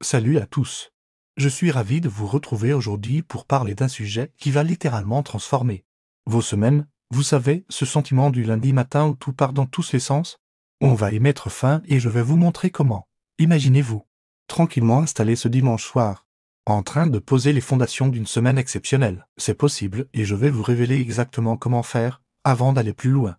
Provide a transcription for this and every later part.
Salut à tous. Je suis ravi de vous retrouver aujourd'hui pour parler d'un sujet qui va littéralement transformer vos semaines. Vous savez, ce sentiment du lundi matin où tout part dans tous les sens? On va y mettre fin et je vais vous montrer comment. Imaginez-vous, tranquillement installé ce dimanche soir, en train de poser les fondations d'une semaine exceptionnelle. C'est possible et je vais vous révéler exactement comment faire avant d'aller plus loin.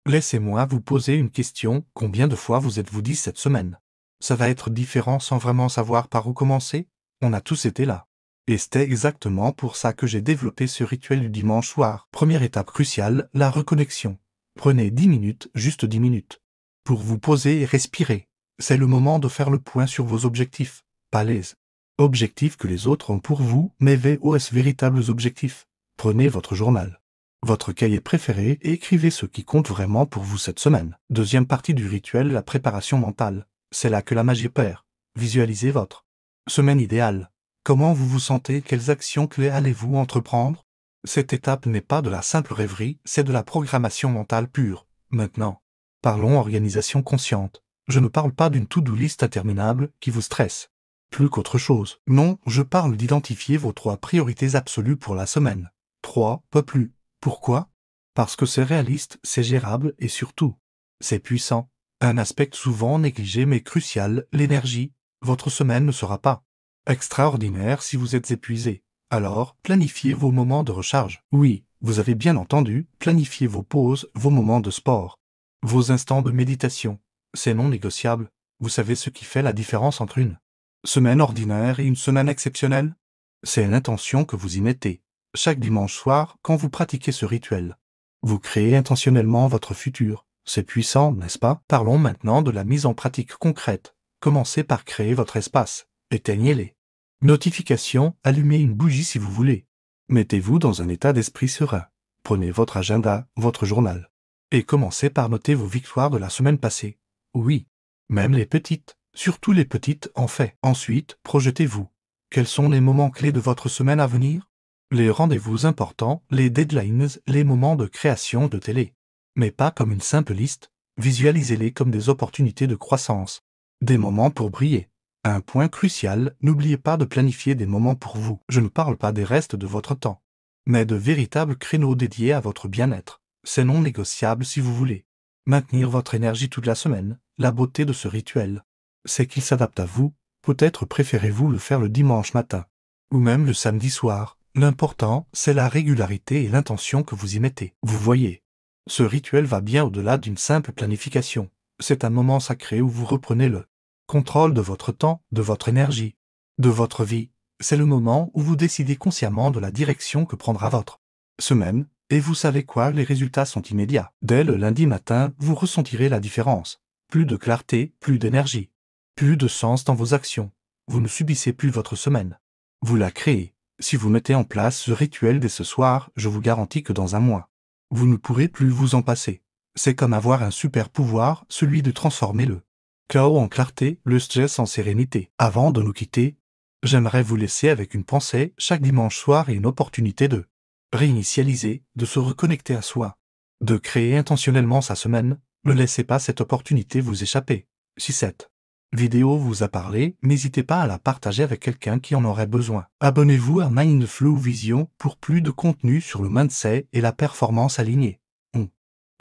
Laissez-moi vous poser une question. Combien de fois vous êtes-vous dit cette semaine? Ça va être différent sans vraiment savoir par où commencer? On a tous été là. Et c'était exactement pour ça que j'ai développé ce rituel du dimanche soir. Première étape cruciale, la reconnexion. Prenez 10 minutes, juste 10 minutes, pour vous poser et respirer. C'est le moment de faire le point sur vos objectifs, pas les objectifs que les autres ont pour vous, mais vos véritables objectifs. Prenez votre journal, votre cahier préféré et écrivez ce qui compte vraiment pour vous cette semaine. Deuxième partie du rituel, la préparation mentale. C'est là que la magie opère. Visualisez votre semaine idéale. Comment vous vous sentez? Quelles actions clés allez-vous entreprendre? Cette étape n'est pas de la simple rêverie, c'est de la programmation mentale pure. Maintenant, parlons organisation consciente. Je ne parle pas d'une to-do list interminable qui vous stresse. Plus qu'autre chose. Non, je parle d'identifier vos 3 priorités absolues pour la semaine. 3, pas plus. Pourquoi? Parce que c'est réaliste, c'est gérable et surtout, c'est puissant. Un aspect souvent négligé mais crucial, l'énergie. Votre semaine ne sera pas extraordinaire si vous êtes épuisé. Alors, planifiez vos moments de recharge. Oui, vous avez bien entendu, planifiez vos pauses, vos moments de sport, vos instants de méditation. C'est non négociable. Vous savez ce qui fait la différence entre une semaine ordinaire et une semaine exceptionnelle? C'est l'intention que vous y mettez. Chaque dimanche soir, quand vous pratiquez ce rituel, vous créez intentionnellement votre futur. C'est puissant, n'est-ce pas? Parlons maintenant de la mise en pratique concrète. Commencez par créer votre espace. Éteignez les notifications, allumez une bougie si vous voulez. Mettez-vous dans un état d'esprit serein. Prenez votre agenda, votre journal. Et commencez par noter vos victoires de la semaine passée. Oui, même les petites, surtout les petites en fait. Ensuite, projetez-vous. Quels sont les moments clés de votre semaine à venir? Les rendez-vous importants, les deadlines, les moments de création de télé. Mais pas comme une simple liste, visualisez-les comme des opportunités de croissance. Des moments pour briller. Un point crucial, n'oubliez pas de planifier des moments pour vous. Je ne parle pas des restes de votre temps, mais de véritables créneaux dédiés à votre bien-être. C'est non négociable si vous voulez maintenir votre énergie toute la semaine. La beauté de ce rituel, c'est qu'il s'adapte à vous. Peut-être préférez-vous le faire le dimanche matin, ou même le samedi soir. L'important, c'est la régularité et l'intention que vous y mettez. Vous voyez, ce rituel va bien au-delà d'une simple planification. C'est un moment sacré où vous reprenez le contrôle de votre temps, de votre énergie, de votre vie. C'est le moment où vous décidez consciemment de la direction que prendra votre semaine, et vous savez quoi, les résultats sont immédiats. Dès le lundi matin, vous ressentirez la différence. Plus de clarté, plus d'énergie, plus de sens dans vos actions. Vous ne subissez plus votre semaine. Vous la créez. Si vous mettez en place ce rituel dès ce soir, je vous garantis que dans un mois, vous ne pourrez plus vous en passer. C'est comme avoir un super pouvoir, celui de transformer le chaos en clarté, le stress en sérénité. Avant de nous quitter, j'aimerais vous laisser avec une pensée. Chaque dimanche soir est une opportunité de réinitialiser, de se reconnecter à soi, de créer intentionnellement sa semaine. Ne laissez pas cette opportunité vous échapper. Si cette vidéo vous a parlé, n'hésitez pas à la partager avec quelqu'un qui en aurait besoin. Abonnez-vous à Mindflow Vision pour plus de contenu sur le mindset et la performance alignée. On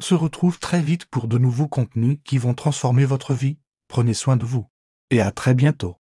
se retrouve très vite pour de nouveaux contenus qui vont transformer votre vie. Prenez soin de vous. Et à très bientôt.